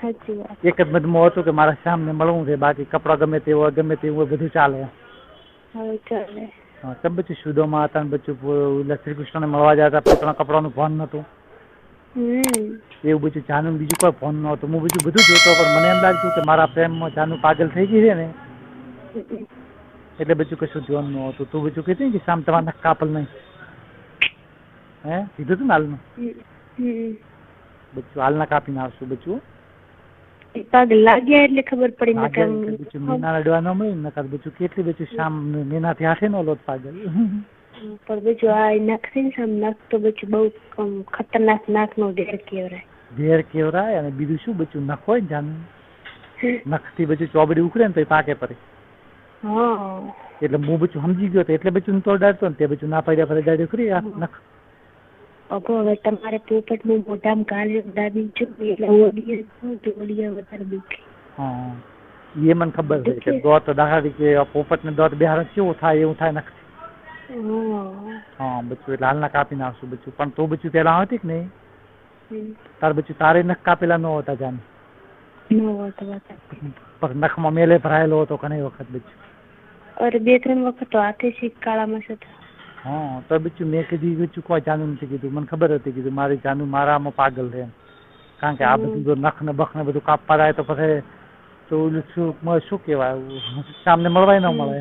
સાચી વાત. એક જ મતમાં હતું કે મારા શ્યામને મળવું છે, બાકી કપડા ગમે તે હોય બધું ચાલે. હવે ચાલે. હા, તો બચ્ચું સુદામા હતા ને બચ્ચું શ્રી કૃષ્ણને મળવા જતા, પોતાના કપડાનું ભાન નતું. એવું બધું જાનું બીજું કોઈ ફોન નહોતું. હું બધું જોતો, પણ મને એમ લાગતું કે મારા પ્રેમમાં જાનું પાગલ થઈ ગઈ છે ને, એટલે બધું કશું ધ્યાન ન હતું. તું બધું કહેતી કે સામ તમારા કાપલ નહીં, હે કીધું તું ને હાલમાં બચ્ચું હાલના કાપીને આવશું બચ્ચું. પગ લાગ્યા એટલે ખબર પડી. બચ્ચું મીના રડવા ન મળી ને બચ્ચું કેટલી બચ્ચું શામ મીનાથી હાથે નો લોટ પાગલ. પણ બચ્ચું આ નખ છે ને સામ નખ તો બચ્ચું બહુ ખતરનાક નાક નો ઢેર કેવરાય. ઢેર કેવરાય. અને બીજું શું બચ્ચું નખ હોય ને જાનું, નખથી બચ્ચું ચોબડી ઉખડે ને તો એ પાકે પડે. એટલે હું બચ્ચું સમજી ગયો એટલે બચ્ચું તો ડરતો ને તે બચ્ચું ના પાડ્યા ફરે દાડી ખરી આ નખ. હવે તમારે પોપટ નું મોઢામાં કાલે દાદી ચૂકી એટલે ઓડિયા વધારે દુખે. હા, એ મને ખબર છે કે દોત દાખલા કે પોપટ ને દોત બિહાર કેવું થાય એવું થાય નખ. હા બચ્ચું એટલે હાલના કાપીને આવશું બચ્ચું. પણ તો બચ્ચું પેલા આવતી કે નહીં તાર બચ્ચું તારે નખ કાપેલા ન હોતા જાન, પણ નખમાં મેલે ભરાયેલો હતો ઘણી વખત બચ્ચું. અરે 2-3 વખત તો હાથે શીખ કાળામાં હતા. હા, તો બચ્ચું મેં કીધું બચ્ચું કોઈ જાનું નથી કીધું. મને ખબર હતી કીધું મારી જાનું મારામાં પાગલ છે, કારણ કે આ બધું નખ ને બખ ને બધું કાપવા જાય તો પછી તો શું કહેવાય, સામને મળવાય ન મળે.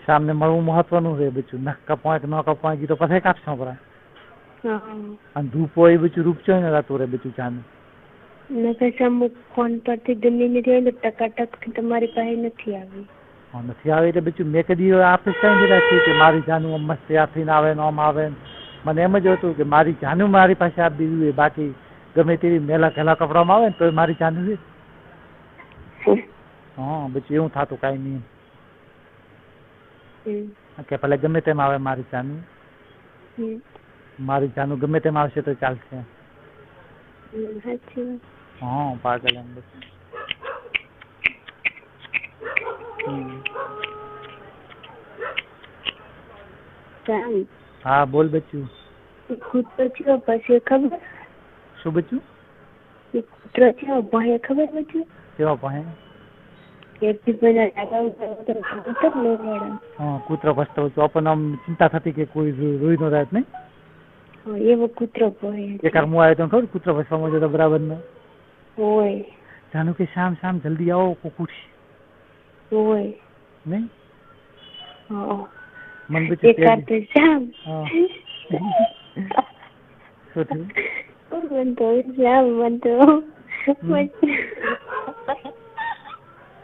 સામને મળવું મહત્વનું છે બચ્ચું. નખ કપાય કે ન કપાય તો પછી કાપશો પડે. અને ધૂપ હોય બચ્ચું રૂપ છે ને રાતું રે બચ્ચું જાનું. ફોન પરથી દિલ્હી ની ટકાટક તમારી પાસે નથી આવી. નથી આવે એટલે બચ્ચું મેં કદી આપણે કઈ રાખી કે મારી જાનું મસ્ત તૈયાર થઈને આવે ને આમ આવે. મને એમ જ હતું કે મારી જાનું મારી પાસે આપી દીધું, બાકી ગમે તેવી મેલા ઘેલા કપડામાં આવે ને તો મારી જાનું છે. હા બચ્ચું એવું થતું કાંઈ નહીં કે ભલે ગમે તેમ આવે મારી જાનું. મારી જાનું ગમે તેમ આવશે તો ચાલશે. હા પાગલ એમ બસ. હા બોલ બચ્ચું. કૂતરો થયો પછી ખબર? શું બચ્ચું? કૂતરો થયો ભાઈ ખબર બચ્ચું? કેવા ભાઈ? કૂતરો ભસતો આપણને આમ ચિંતા થતી કે કોઈ રોઈ ન રાત નહીં. એવો કૂતરો ભાઈ એક હું આવ્યો તો ખબર કૂતરો ભસવામાં જતો બરાબર નો હોય. જાનું કે શામ જલ્દી આવો કુકુર હોય નહીં. મન એક વાર તો શ્યામ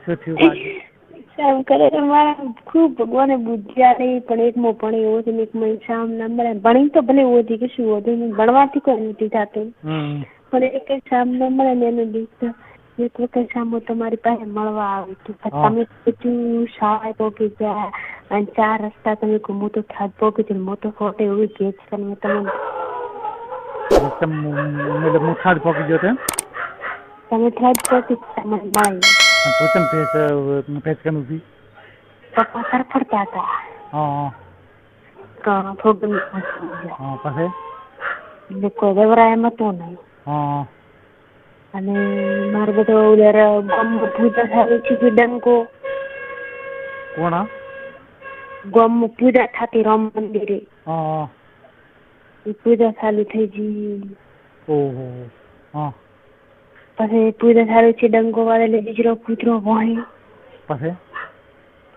શું થયું? શ્યામ કરે મારા ખૂબ ભગવાને બુદ્ધિયા નહીં, પણ એકમાં ભણે એવો છે એકમાં શ્યામ ના મળે. ભણી તો ભલે એવો કે શું હતું, ભણવાથી કોઈ નથી થતું, પણ એક શ્યામ ના મળે ને એનું દીકરા એક વખત શ્યામો તમારી પાસે મળવા આવી તમે બધું શાળા પોકી ગયા અને 4 રસ્તા તમે મોટો થાત પોકી છે મોટો ફોટો એવું કે તમે મુઠાડ પોકી ગયો તમે થાત પોકી તમને મળી. પપ્પા તરફડતા હતા. પછી કોઈ દેવરા એમ હતું નહીં. અને મારે બધો પૂજા થાય છે ડંકો કોણ ગમ પૂજા થતી રામ મંદિરે પૂજા ચાલુ થઈ ગઈ. પછી પૂજા ચાલુ છે ડંકો વાળે બીજો કૂતરો ભણી પછી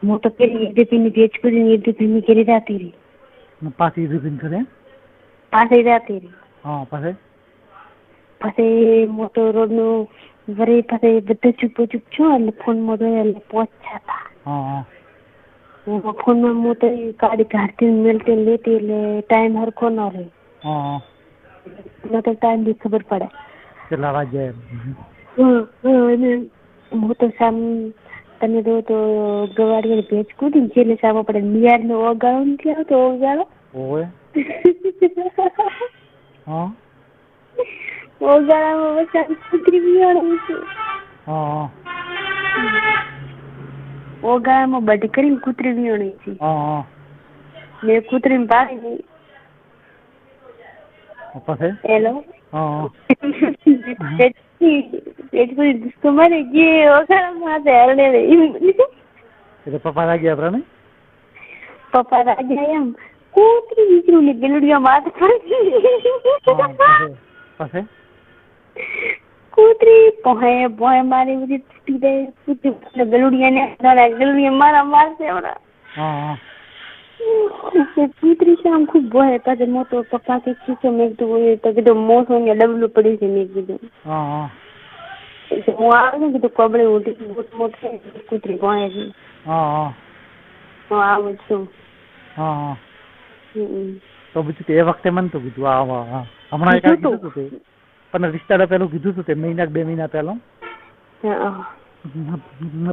હું તો પેલી ઈદપીની ભેજ કરી ઈદપીની કરી જતી રહી પાછી ઈદપીન કરે પાછી જતી રહી. પછી મોટો રોડ નું વરી પછી બધું ચૂપ છું એટલે ફોન માં એટલે પહોંચ્યા હતા. ફોન માં મોટો ગાડી કાઢતી મેળતી લેતી એટલે ટાઈમ હરખો ન રહે. તો ટાઈમ બી ખબર પડે કેટલા વાગે. હું તો સામ તમે જો તો ગવાડી ભેજ કૂદી એટલે સામો પડે બિયાર નો ઓગાળો નથી આવતો ઓગાળો ઓગાળામાં વસાવી કૂતરી બિયાણી છે. ઓગાળામાં બધ કરીને કૂતરી બિયાણી છે. મેં કૂતરી પાડી હેલો એટલી બધી મારી જે વખાણ માથે હરડે એટલે પપ્પા લાગ્યા આપડા ને પપ્પા રાજા એમ કૂતરી દીકરું ને ગેલુડિયા માથે પાસે કૂતરી પોહે મારી બધી તૂટી જાય કૂતરી ગેલુડિયા મારા મારશે હમણાં હા કૂતરી છે આમ ખૂબ ભોય પછી મોટો પપ્પા કે ખીચો મેં કીધું તો કીધું મોટો ને ડબલું પડી છે મેં કીધું હું આવે ને કીધું કબડે ઉઠી મોટો કૂતરી ભોય છે હું આવું છું તો બીજું એ વખતે મને તો કીધું હમણાં એક કીધું હતું પણ રિશ્તા પેલું કીધું હતું તે મહિના 2 મહિના પહેલા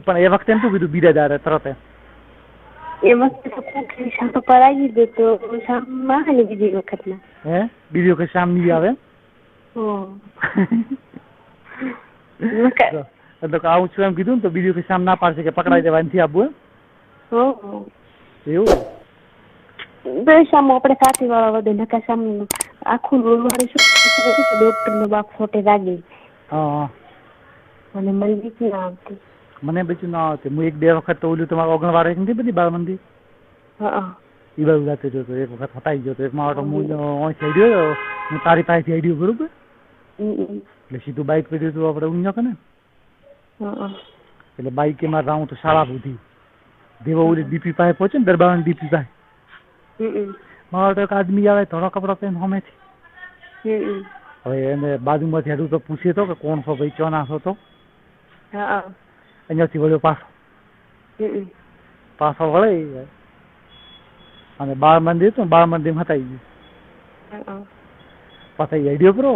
પણ એ વખતે એમ શું કીધું બિરાદારે તરત એ વખતે તો કૂતરી શામ પરાઈ દીધું તો શામમાં ને બીજી વખતમાં બીજી વખત શામ નહીં આવે એટલે આવું છું એમ કીધું ને તો બીજી વખત શામ ના પાડશે કે પકડાઈ જવા નથી આપવું એવું બે શામ આપણે સાથી વાળા વધે નકા શામ આખું રોલવાળું શું ડોક્ટર નો બાપ ફોટે લાગી અને મને બીક ના આવતી મને બીજું ના આવતી હું 1-2 વખત તો ઓલું તમારા ઓગણવાળા નથી બધી બાળ મંદિર એ બાજુ જાતે જોતો એક વખત હટાઈ ગયો એક મારો હું આઈડિયો હું તારી પાસેથી આઈડિયો બરોબર એટલે સીધું બાઇક પડી હતું આપણે ઊંઘ્યો કે ને એટલે બાઇક એમાં રાઉં તો શાળા સુધી દેવા ઓલી ડીપી પાસે પહોંચે ને દરબાર ડીપી પાસે મારો તો એક આદમી આવે ધોળો કપડો પહેરીને સામેથી હવે એને બાજુમાંથી હેડું તો પૂછે તો કે કોણ છો ભાઈ ચો નાખો તો અહીંયાથી વળ્યો પાછો વળે અને બાળ મંદિર હતું બાળ મંદિર હટાઈ ગયું પાછા આઈડિયો કરો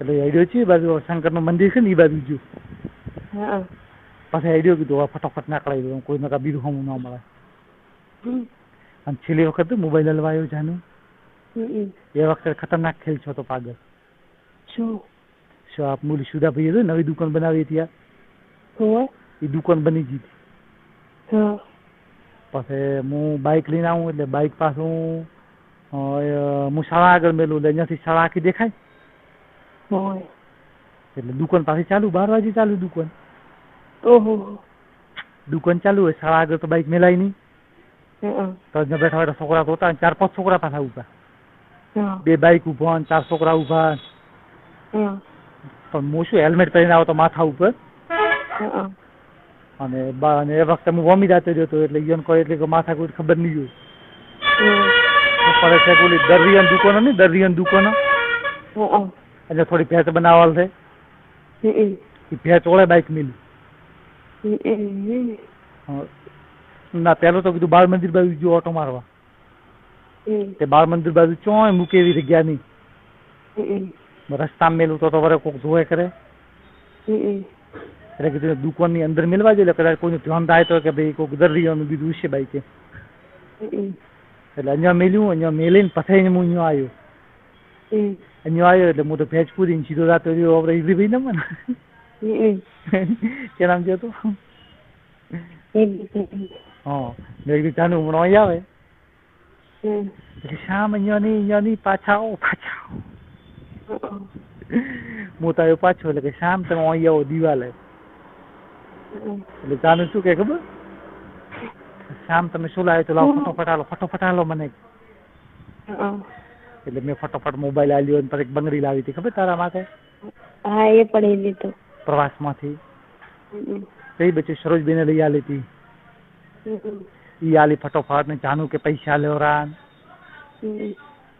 એટલે આઈડિયો છે એ બાજુ શંકરનું મંદિર છે ને એ બાજુ ગયું પાછા આઈડિયો કીધું ફટાફટ નાખડાઈ દઉં કોઈ નકા બીજું હમું ના મળે અને છેલ્લી વખત મોબાઈલ હલવાયો જાનું એ વખતે ખતરનાક ખેલ છો તો પાગલ શું આપ મૂલી સુધા ભાઈ હતું નવી દુકાન બનાવી હતી એ દુકાન બની ગઈ પછી હું બાઇક લઈને આવું એટલે બાઇક પાછું હું શાળા આગળ મેલું એટલે અહીંયાથી શાળા આખી દેખાય એટલે દુકાન પાછી ચાલુ 12 વાગે ચાલુ દુકાન ચાલુ હોય શાળા આગળ તો બાઇક મેલાય નહીં તો બેઠા બેઠા છોકરા તો 4-5 છોકરા પાછા ઉભા 2 બાઇક ઉભા 4 છોકરા ઉભા પણ હું શું હેલ્મેટ પહેરીને આવો તો માથા ઉપર અને એ વખતે હું વોમી જાતો હતો એટલે ઈયોને કોઈ એટલે માથા કોઈ ખબર નહીં હોય પડે છે બોલી દરિયાની દુકાનો ને દરિયાની દુકાનો એટલે થોડી ભેંસ બનાવવાલ છે એ ભેંસ ઓળે બાઇક મિલી ના પેલો તો કીધું બાળ મંદિર બાજુ જો ઓટો મારવા તે બાળ મંદિર બાજુ ચોય મૂકે એવી જગ્યા નહીં રસ્તામાં મેલું તો વરે કોઈક જોવે કરે એટલે કીધું દુકાનની અંદર મેળવા જોઈએ કદાચ કોઈનું ધ્યાન થાય તો કે ભાઈ કોઈક દરિયાનું બીજું છે બાઈકે એટલે અહીંયા મેલ્યું અહીંયા મેલીને પછી હું અહીંયા આવ્યો એટલે હું તો ભેજ પૂરીને સીધો રાતો રહ્યો આપણે ઈઝી ભાઈ ને કે નામ છે તો મેં કીધું જાનું હમણાં અહીં આવે એટલે શામ અહીંયા નહીં પાછા આવો હું તો આવ્યો પાછો એટલે કે શામ તમે અહીં આવો દિવાલે એટલે જાનું શું કે ખબર શામ તમે શું લાવ્યો તો લાવો ફટોફટ હાલો મને એટલે મેં ફટોફટ મોબાઈલ આલ્યો અને પછી બંગડી લાવી હતી ખબર તારા માટે એ પડી લીધું પ્રવાસમાંથી કઈ બચ્ચું સરોજબેને લઈ આલી હતી ઈ આલી ફટોફટ ને જાનું કે પૈસા લેવો રા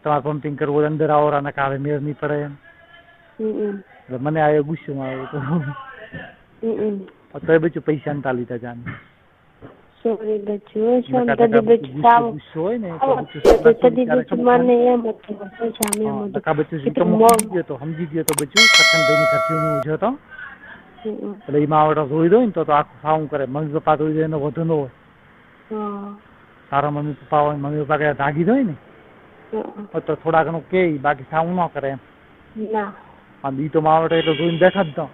તમારે પમ્પિંગ કરવું અંદર આવો રા નકા આવે મેળ નહીં પડે એટલે મને આવ્યો ગુસ્સો આવ્યો તો એ બચ્ચું પૈસા નતા લીધા જાનું સોરી બચ્ચું ગુસ્સો હોય ને સમજી ગયો તો બચ્ચું સખનભાઈની ખર્ચીનું ઉજ્યો હતો એટલે એમાં આવડે ધોઈ દો ને તો આખું સાવું કરે મમ્મી પપ્પા ધોઈ દે એનો વધુ ન હોય તારા મમ્મી પપ્પા હોય મમ્મી પપ્પા કદાચ ભાગી દો ને તો થોડા ઘણું કે બાકી સાવું ન કરે એમ અને ઈ તો માવડે એટલે ધોઈને દેખા જ દો